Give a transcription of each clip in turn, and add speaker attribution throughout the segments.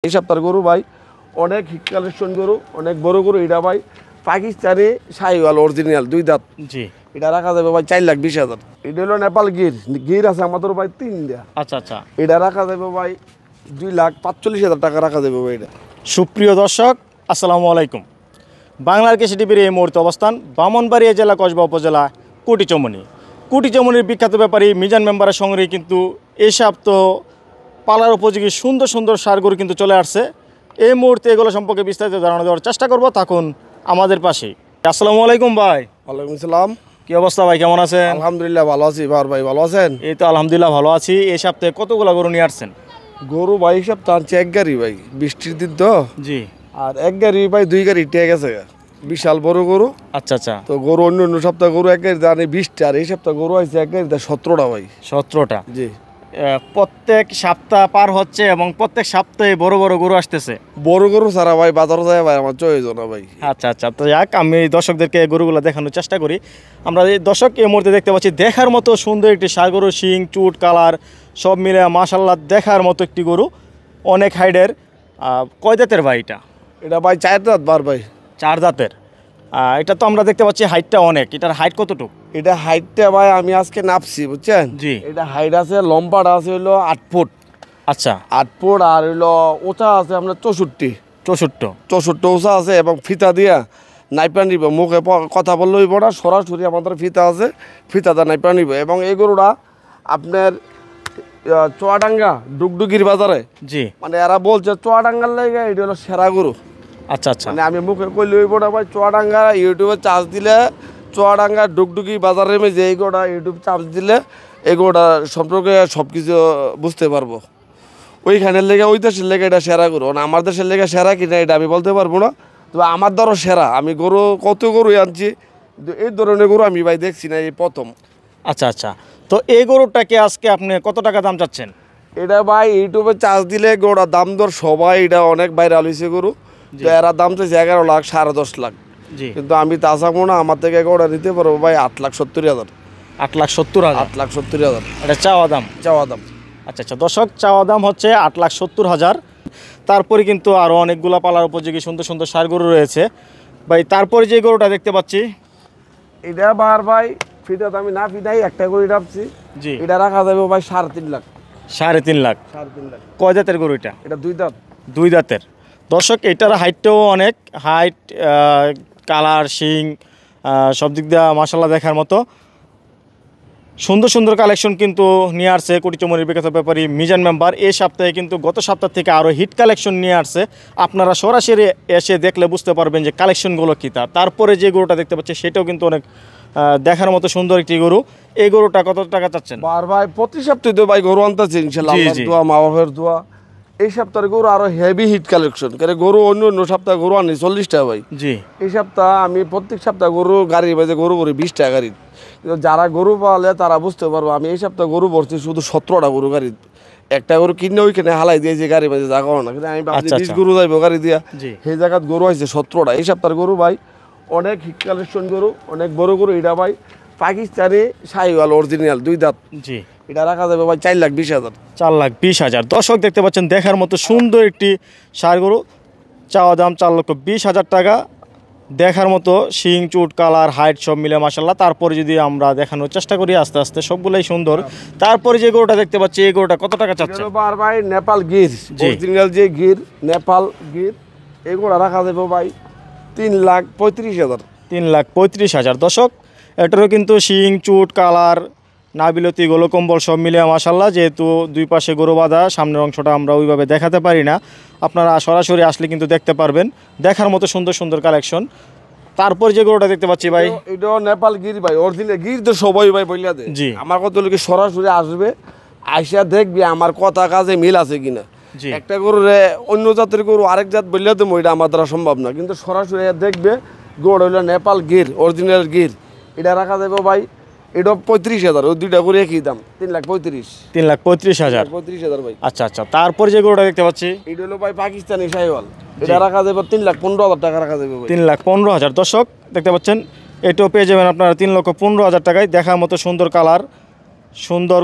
Speaker 1: এই সপ্তাহের গরু ভাই অনেক হিট কালেকশন গরু, অনেক বড় গরু। এটা ভাই পাকিস্তানি শাহিওয়াল অরিজিনাল 2 দাঁত।
Speaker 2: জি,
Speaker 1: এটা রাখা যাবে ভাই 4,20,000। এটা হলো নেপাল গির, গির আছে আমাদের ভাই 3টা।
Speaker 2: আচ্ছা আচ্ছা।
Speaker 1: এটা রাখা যাবে ভাই 2,45,000 টাকা রাখা যাবে ভাই। এটা
Speaker 2: সুপ্রিয় দর্শক, আসসালামু আলাইকুম। বাংলার কৃষি টিভির এই মুহূর্তে অবস্থান ব্রাহ্মণবাড়িয়া জেলা কসবা উপজেলা কুটিচমনির বিখ্যাত ব্যাপারী মিজান মেম্বারের সঙ্গে কিন্তু এই সপ্তাহ পালার উপযোগী সুন্দর সুন্দর সার গরু কিন্তু চলে আসছে। এই মুহূর্তে এগুলো সম্পর্কে বিস্তারিত ধারণা দেওয়ার চেষ্টা করব, থাকুন আমাদের পাশেই। আসসালামু আলাইকুম ভাই।
Speaker 1: ওয়ালাইকুম আসসালাম।
Speaker 2: কি অবস্থা ভাই, কেমন আছেন?
Speaker 1: আলহামদুলিল্লাহ ভালো আছি। ভাই ভালো আছেন?
Speaker 2: এই তো আলহামদুলিল্লাহ ভালো আছি। এই সপ্তাহে কতগুলো গরু নিয়ে আসছেন?
Speaker 1: গরু ভাই সব টানছে এক গাড়ি ভাই, বৃষ্টির দিন তো।
Speaker 2: জি।
Speaker 1: আর এক গাড়ি ভাই 2 গাড়ি টেক গেছে, বিশাল বড় গরু।
Speaker 2: আচ্ছা আচ্ছা।
Speaker 1: তো গরু অন্য সপ্তাহ গরু এক গাড়ি দাঁড়িয়ে 20টা, আর এই সপ্তাহ গরু আছে এক গাড়ি 17টা ভাই।
Speaker 2: 17টা।
Speaker 1: জি।
Speaker 2: প্রত্যেক সপ্তাহ পার হচ্ছে এবং প্রত্যেক সপ্তাহে বড় বড় গরু আসতেছে।
Speaker 1: বড় গরু ছাড়া ভাই বাজার যায় ভাই আমার চয়েছে না ভাই।
Speaker 2: আচ্ছা আচ্ছা। তো যাক, আমি দর্শকদেরকে গরুগুলো দেখানোর চেষ্টা করি। আমরা এই দর্শক এই মুহূর্তে দেখতে পাচ্ছি দেখার মতো সুন্দর একটি ষাঁড় গরু, শিং চুট কালার সব মিলে মাশাআল্লাহ দেখার মতো একটি গরু, অনেক হাইডের। কয় দাঁতের ভাই এটা?
Speaker 1: এটা ভাই 4 দাঁত বার ভাই।
Speaker 2: 4 দাঁতের। এটা তো আমরা দেখতে পাচ্ছি হাইটটা অনেক। এটার হাইট কতটুকু?
Speaker 1: এটা হাইটটা ভাই আমি আজকে নাপছি বুঝছেন।
Speaker 2: জি।
Speaker 1: এটা হাইট আছে, লম্বাটা আছে হইলো 8 ফুট।
Speaker 2: আচ্ছা।
Speaker 1: 8 ফুট আর হইলো ওচা আছে আপনার 64 ওচা আছে, এবং ফিতা দিয়া নাইপা নিব। মুখে কথা বললে হইব না, সরাসরি আমাদের ফিতা আছে, ফিতাটা নাইপা নিব। এবং এই গরুটা আপনার চুয়াডাঙ্গা ডুগডুগির বাজারে,
Speaker 2: জি,
Speaker 1: মানে এরা বলছে চুয়াডাঙ্গার লাগে এটা হলো সেরা গরু।
Speaker 2: আচ্ছা আচ্ছা।
Speaker 1: মানে আমি মুখে কইলে হইব না ভাই। চুয়াডাঙ্গা ইউটিউবে চার্জ দিলে চুয়াডাঙ্গা ডুগডুগি বাজারে যে এই গোটা ইউটিউব চার্জ দিলে এই গোটা সম্পর্কে সব কিছু বুঝতে পারবো। ওইখানের লেগে ওই দেশের লেগে এটা সেরা গরু, না আমার দেশের লেগে সেরা কিনা এটা আমি বলতে পারবো না। তবে আমার দ্বারা সেরা। আমি গরু কত গরু আনছি, কিন্তু এই ধরনের গরু আমি ভাই দেখছি না, এই প্রথম।
Speaker 2: আচ্ছা আচ্ছা। তো এই গরুটাকে আজকে আপনি কত টাকা দাম চাচ্ছেন?
Speaker 1: এটা ভাই ইউটিউবে চার্জ দিলে গোটা দাম দর সবাই, এটা অনেক ভাইরাল হয়েছে গরু। তো এরা দাম চাইছে 11 লাখ 10.5 লাখ।
Speaker 2: জি।
Speaker 1: কিন্তু আমি তা চাবো না, আমার থেকে গোটা নিতে পারবো ভাই 8,70,000।
Speaker 2: 8,70,000?
Speaker 1: 8,70,000
Speaker 2: এটা চাওয়া দাম?
Speaker 1: চাওয়া দাম।
Speaker 2: আচ্ছা আচ্ছা। দর্শক, চাওয়া দাম হচ্ছে 8,70,000। তারপরে কিন্তু আরও অনেকগুলো পালার উপযোগী সুন্দর সুন্দর ষাঁড় গরু রয়েছে ভাই। তারপরে যে গরুটা দেখতে পাচ্ছি
Speaker 1: এটা বার ভাই ফিটাতে আমি না ফিটাই একটা করে ডাবছি।
Speaker 2: জি।
Speaker 1: এটা রাখা যাবে ভাই 3.5 লাখ।
Speaker 2: 3.5 লাখ?
Speaker 1: 3.5 লাখ।
Speaker 2: কয় দাঁতের গরু এটা?
Speaker 1: এটা 2 দাঁত।
Speaker 2: 2 দাঁতের। দর্শক, এটার হাইটটাও অনেক হাইট, কালার, শিং সব দিক দিয়ে মাশাআল্লাহ দেখার মতো সুন্দর সুন্দর কালেকশন কিন্তু নিয়ে আসছে কুটিচমনির বিখ্যাত ব্যাপারী মিজান মেম্বার। এই সপ্তাহে কিন্তু গত সপ্তাহ থেকে আরও হিট কালেকশন নিয়ে আসছে। আপনারা সরাসরি এসে দেখলে বুঝতে পারবেন যে কালেকশনগুলো কী। তারপরে যে গরুটা দেখতে পাচ্ছি সেটাও কিন্তু অনেক দেখার মতো সুন্দর একটি গরু। এই গরুটা কত টাকা চাচ্ছেন?
Speaker 1: বার ভাই প্রতি সপ্তাহে তো ভাই গরু আনতেছে ইনশাআল্লাহ, আল্লাহর দোয়া মা বাবার দোয়া। এই সপ্তাহের গরু আরো হেভি হিট কালেকশন করে। গরু অন্য সপ্তাহে গরু আনি 40টা ভাই।
Speaker 2: জি।
Speaker 1: এই সপ্তাহ আমি প্রত্যেক সপ্তাহ গরু গাড়ি বাজে গরু ভরি 20টা গাড়ি। যারা গরু পালে তারা বুঝতে পারবো। আমি এই সপ্তাহে গরু ভরছি শুধু 17টা গরু গাড়ি। একটা গরু কিনে ওইখানে হালাই দিয়ে যে গাড়ি বাজে জায়গা না, কিন্তু আমি ভাবছি 20 গরু যাইবো গাড়ি দিয়া, সেই জায়গায় গরু হয়েছে 17টা। এই সপ্তাহের গরু ভাই অনেক হিট কালেকশন গরু, অনেক বড় গরু। এটা ভাই পাকিস্তানি শাহিওয়াল অরিজিনাল 2 দাঁত।
Speaker 2: জি।
Speaker 1: এটা রাখা যাবে ভাই 4,20,000।
Speaker 2: 4,20,000। দর্শক দেখতে পাচ্ছেন দেখার মতো সুন্দর একটি ষাঁড় গরু। চাওয়া দাম 4,20,000 টাকা। দেখার মতো শিং চুট কালার হাইট সব মিলে মাশাআল্লাহ। তারপরে যদি আমরা দেখানোর চেষ্টা করি আস্তে আস্তে, সবগুলাই সুন্দর। তারপরে যে গরুটা দেখতে পাচ্ছি এই গরুটা কত টাকা চাচ্ছে?
Speaker 1: বার ভাই নেপাল গির, অরিজিনাল যে গির, নেপাল গির। এগুলো রাখা যাবে ভাই 3,35,000।
Speaker 2: 3,35,000। দর্শক, এটারও কিন্তু শিং চুট কালার নাবিলতি গোলো কম্বল সব মিলে মাশাআল্লাহ। যেহেতু দুই পাশে গরু বাঁধা, সামনের অংশটা আমরা ওইভাবে দেখাতে পারি না, আপনারা সরাসরি আসলে কিন্তু দেখতে পারবেন। দেখার মতো সুন্দর সুন্দর কালেকশন। তারপর যে গরুটা দেখতে পাচ্ছি ভাই,
Speaker 1: এটাও নেপাল গির ভাই, অরিজিনাল গির তো সবাই ভাই বইলা দেয়।
Speaker 2: জি।
Speaker 1: আমার কত লোকে সরাসরি আসবে, আইসা দেখবি আমার কথা কাজে মিল আছে কিনা। একটা গরুরে অন্য জাতের গরু আরেক জাত বললে তো ওইটা আমার দ্বারা সম্ভব না, কিন্তু সরাসরি দেখবে গরু হইলো নেপাল গির, অরিজিনাল গির। এটা রাখা যাবে ভাই, এটা 35,000। ওই দুইটা করে একই দাম 3,35,000।
Speaker 2: 3,35,000?
Speaker 1: 35,000 ভাই।
Speaker 2: আচ্ছা আচ্ছা। তারপর যে গরুটা দেখতে পাচ্ছি
Speaker 1: এটা হলো ভাই পাকিস্তানি শাহিওয়াল। এটা রাখা যাবে 3,15,000 টাকা রাখা যাবে ভাই।
Speaker 2: 3,15,000। দর্শক দেখতে পাচ্ছেন, এটাও পেয়ে যাবেন আপনারা 3,15,000 টাকায়। দেখার মতো সুন্দর কালার, সুন্দর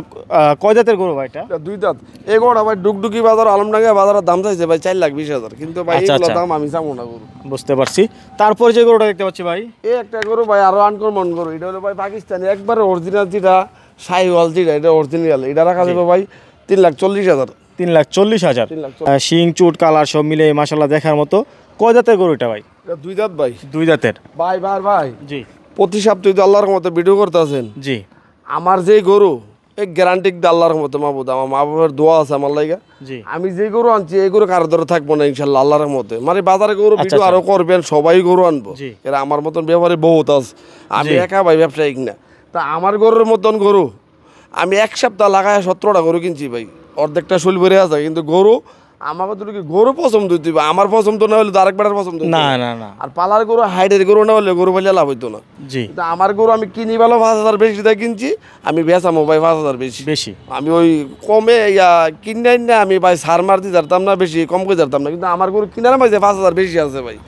Speaker 2: কয় জাতের গরু ভাই এটা?
Speaker 1: এটা 2 দাঁত। এগোটা ভাই ডুগডুগি বাজার আলমডাঙ্গা বাজারের দাম চাইছে ভাই 4,20,000, কিন্তু ভাই
Speaker 2: আচ্ছা,
Speaker 1: এইগুলো
Speaker 2: আচ্ছা।
Speaker 1: দাম আমি চাবো না গরু।
Speaker 2: বুঝতে পারছি। তারপর যে গরুটা দেখতে পাচ্ছি ভাই,
Speaker 1: এই একটা গরু ভাই আরো আনকমন গরু, এটা হলো ভাই পাকিস্তানি একবারে অরিজিনাল, যেটা শাহিওয়াল, যেটা এটা অরিজিনাল, এটা রাখা যাবে ভাই 3,40,000।
Speaker 2: 3,40,000।
Speaker 1: 3,40,000
Speaker 2: শিং চুট কালার সব মিলে মাশাআল্লাহ দেখার মতো। কয় জাতের গরু এটা ভাই?
Speaker 1: এটা 2 দাঁত ভাই।
Speaker 2: 2 জাতের।
Speaker 1: ভাই ভাই ভাই
Speaker 2: জি
Speaker 1: প্রতি সপ্তাহে তো আল্লাহর মতো ভিডিও করতেছেন,
Speaker 2: জি
Speaker 1: আমার যে গরু এই গ্যারান্টি আল্লাহর মতো মাহবুদ, আমার মা বাবার দোয়া আছে আমার লাইগা।
Speaker 2: জি
Speaker 1: আমি যে গরু আনছি এই গরু কারো ধরে থাকবো না ইনশাল্লাহ আল্লাহর মতে। মানে বাজারে গরু
Speaker 2: আচ্ছা,
Speaker 1: ভিডিও
Speaker 2: আচ্ছা।
Speaker 1: আরো করবেন, সবাই গরু আনবো,
Speaker 2: জি।
Speaker 1: এরা আমার মতন ব্যাপারে বহুত আছে, আমি
Speaker 2: জি।
Speaker 1: একা ভাই ব্যবসায়িক না। তা আমার গরুর মতন গরু আমি 1 সপ্তাহ লাগায় 17টা গরু কিনছি ভাই, অর্ধেকটা শৈল ভরে আছে, কিন্তু গরু আমাকে তো কি গরু পছন্দ হইতে হবে, আমার পছন্দ না হলে তো আরেকবার পছন্দ হইতো
Speaker 2: না
Speaker 1: না।
Speaker 2: না না
Speaker 1: আর পালার গরু হাইডের গরু না হলে গরু পাইলে লাভ হইতো না।
Speaker 2: জি
Speaker 1: কিন্তু আমার গরু আমি কিনি ভালো 5,000 বেশি দিয়ে কিনছি, আমি বেচামো ভাই 5,000 বেশি।
Speaker 2: বেশি।
Speaker 1: আমি ওই কমে কিনে না আমি ভাই সার মার দিয়ে জানতাম না, বেশি কম করে জানতাম না, কিন্তু আমার গরু কিনার মাঝে 5,000 বেশি আছে ভাই।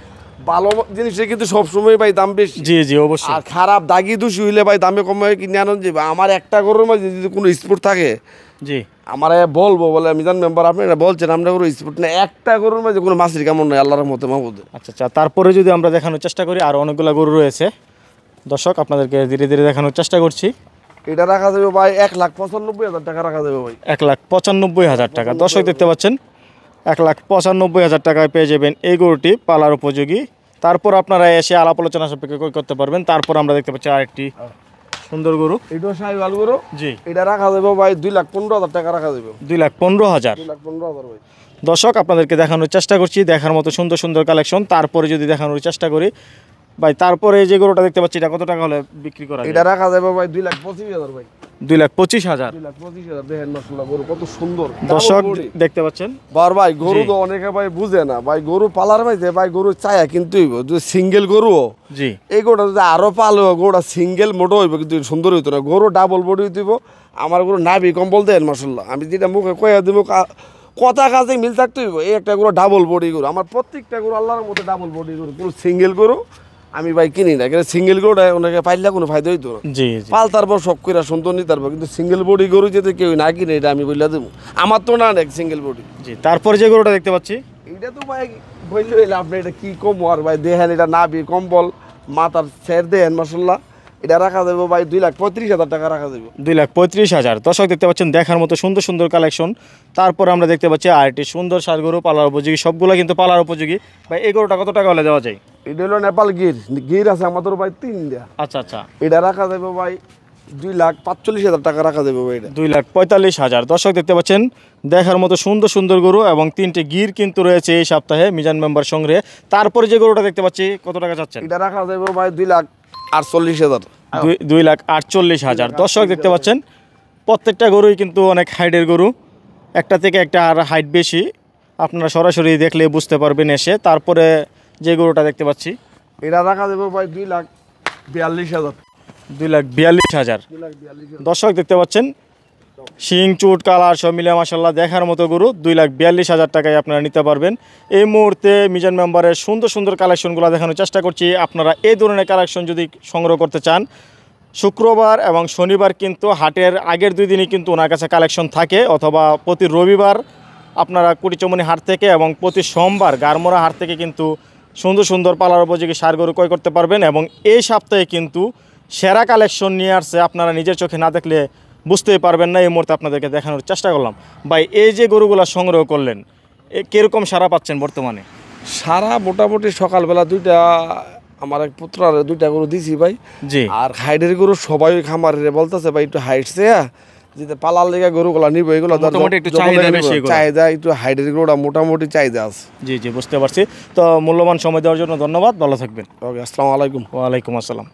Speaker 1: ভালো জিনিসের কিন্তু সবসময় ভাই দাম বেশি,
Speaker 2: জি জি অবশ্যই।
Speaker 1: আর খারাপ দাগি দোষী হইলে ভাই দামে কমে কিনে আনন্দ যাবে। আমার একটা গরুর মাঝে যদি কোনো স্পোর্ট থাকে
Speaker 2: জি
Speaker 1: আমার বলবো, বলে মিজান মেম্বার আপনারা বলছেন আমরা গরু স্পোর্ট না, একটা গরুর মাঝে কোনো মাছের কেমন নয় আল্লাহর মতো মাহবুদ।
Speaker 2: আচ্ছা আচ্ছা। তারপরে যদি আমরা দেখানোর চেষ্টা করি, আর অনেকগুলো গরু রয়েছে দর্শক, আপনাদেরকে ধীরে ধীরে দেখানোর চেষ্টা করছি।
Speaker 1: এটা রাখা যাবে ভাই 1,95,000 টাকা রাখা যাবে ভাই।
Speaker 2: 1,95,000 টাকা। দর্শক দেখতে পাচ্ছেন 1,95,000 টাকায় পেয়ে যাবেন এই গরুটি পালার উপযোগী। তারপর আপনারা এসে আলাপ আলোচনা সাপেক্ষে ক্রয় করতে পারবেন। তারপর আমরা দেখতে পাচ্ছি আরেকটি সুন্দর গরু।
Speaker 1: এটা শাহিওয়াল গরু,
Speaker 2: জি
Speaker 1: এটা রাখা যাবে ভাই 2,15,000 টাকা রাখা যাবে।
Speaker 2: 2,15,000।
Speaker 1: 2,15,000 ভাই।
Speaker 2: দর্শক আপনাদেরকে দেখানোর চেষ্টা করছি, দেখার মতো সুন্দর সুন্দর কালেকশন। তারপরে যদি দেখানোর চেষ্টা করি ভাই, তারপরে যে গরুটা দেখতে পাচ্ছি এটা কত টাকা হলে বিক্রি করা যায়?
Speaker 1: এটা রাখা যাবে ভাই 2,25,000 ভাই।
Speaker 2: 2,25,000।
Speaker 1: 2,25,000 দেখেন মাশাআল্লাহ গরু কত সুন্দর।
Speaker 2: দর্শক দেখতে পাচ্ছেন।
Speaker 1: বার ভাই গরু
Speaker 2: জি।
Speaker 1: তো অনেকে ভাই বুঝে না ভাই, গরু পালার মাঝে ভাই গরু চায়া কিন্তু হইব, যদি সিঙ্গেল গরু
Speaker 2: জি
Speaker 1: এই গরুটা যদি আরো পালো গরুটা সিঙ্গেল মোটো হইব, কিন্তু সুন্দর হইতো না, গরু ডাবল বডি হইব। আমার গরু নাভি কম্বল দেন মাশাআল্লাহ, আমি যেটা মুখে কয়ে দিব কথা কাজে মিল থাকতে হইব। এই একটা গরু ডাবল বডি গরু, আমার প্রত্যেকটা গরু আল্লাহর মতো ডাবল বডি গরু, কোনো সিঙ্গেল গরু আমি ভাই কিনি না, কিন্তু সিঙ্গেল গরুটা ওনাকে পাইলে কোনো ফায়দা হইতো না।
Speaker 2: জি জি
Speaker 1: পাল তারপর শখ করে সুন্দর নি তারপর, কিন্তু সিঙ্গেল বডি গরু যেতে কেউ না কিনে এটা আমি বললে দেবো, আমার তো না দেখ সিঙ্গেল বডি।
Speaker 2: জি। তারপরে যে গরুটা দেখতে পাচ্ছি
Speaker 1: এটা তো ভাই বললে হইলে আপনি এটা কি কম আর ভাই দেখেন, এটা নাবি কম্বল মাথার ছেড় দেন মাশাআল্লাহ, এটা রাখা যাবে ভাই 2,35,000 টাকা রাখা যাবে।
Speaker 2: 2,35,000। দর্শক দেখতে পাচ্ছেন দেখার মতো সুন্দর সুন্দর কালেকশন। তারপর আমরা দেখতে পাচ্ছি আরেকটি সুন্দর ষাঁড় গরু পালার উপযোগী, সবগুলো কিন্তু পালার উপযোগী। ভাই এই গরুটা কত টাকা হলে দেওয়া যায়?
Speaker 1: এটা হলো নেপাল গির, গির আছে আমাদের ভাই 3টা,
Speaker 2: আচ্ছা আচ্ছা।
Speaker 1: এটা রাখা যাবে ভাই 2,45,000 টাকা রাখা যাবে ভাই এটা।
Speaker 2: 2,45,000। দর্শক দেখতে পাচ্ছেন দেখার মতো সুন্দর সুন্দর গরু এবং 3টে গির কিন্তু রয়েছে এই সপ্তাহে মিজান মেম্বার সংগ্রহে। তারপরে যে গরুটা দেখতে পাচ্ছি কত টাকা চাচ্ছেন?
Speaker 1: এটা রাখা যাবে ভাই 2,48,000।
Speaker 2: 2,48,000। দর্শক দেখতে পাচ্ছেন প্রত্যেকটা গরুই কিন্তু অনেক হাইটের গরু, একটা থেকে একটা আর হাইট বেশি, আপনারা সরাসরি দেখলে বুঝতে পারবেন এসে। তারপরে যে গরুটা দেখতে পাচ্ছি
Speaker 1: এটা রাখা যাবে ভাই 2,42,000।
Speaker 2: 2,42,000।
Speaker 1: 2,42,000।
Speaker 2: দর্শক দেখতে পাচ্ছেন শিং চুট কালার সব মিলে মাশাআল্লাহ দেখার মতো গরু 2,42,000 টাকায় আপনারা নিতে পারবেন। এই মুহূর্তে মিজান মেম্বারের সুন্দর সুন্দর কালেকশনগুলো দেখানোর চেষ্টা করছি। আপনারা এই ধরনের কালেকশন যদি সংগ্রহ করতে চান, শুক্রবার এবং শনিবার কিন্তু হাটের আগের 2 দিনই কিন্তু ওনার কাছে কালেকশন থাকে, অথবা প্রতি রবিবার আপনারা কুটিচমনি হাট থেকে এবং প্রতি সোমবার গারমোড়া হাট থেকে কিন্তু সুন্দর সুন্দর পালার উপযোগী ষাঁড় গরু ক্রয় করতে পারবেন। এবং এই সপ্তাহে কিন্তু সেরা কালেকশন নিয়ে আসছে, আপনারা নিজের চোখে না দেখলে বুঝতেই পারবেন না। এই মুহূর্তে আপনাদেরকে দেখানোর চেষ্টা করলাম। ভাই এই যে গরুগুলো সংগ্রহ করলেন, কীরকম সারা পাচ্ছেন বর্তমানে?
Speaker 1: সারা মোটামুটি সকালবেলা 2টা আমার এক পুত্রার 2টা গরু দিছি ভাই।
Speaker 2: জি।
Speaker 1: আর হাইডের গরু সবাই খামারে বলতেছে ভাই একটু হাইটছে যেতে পালার লেগে গরুগুলা নিব, এগুলো
Speaker 2: মোটামুটি একটু চাহিদা বেশি এগুলো।
Speaker 1: চাহিদা একটু হাইডের গরুটা মোটামুটি চাহিদা আছে।
Speaker 2: জি জি বুঝতে পারছি। তো মূল্যবান সময় দেওয়ার জন্য ধন্যবাদ, ভালো থাকবেন।
Speaker 1: ওকে, আসসালামু আলাইকুম।
Speaker 2: ওয়ালাইকুম আসসালাম।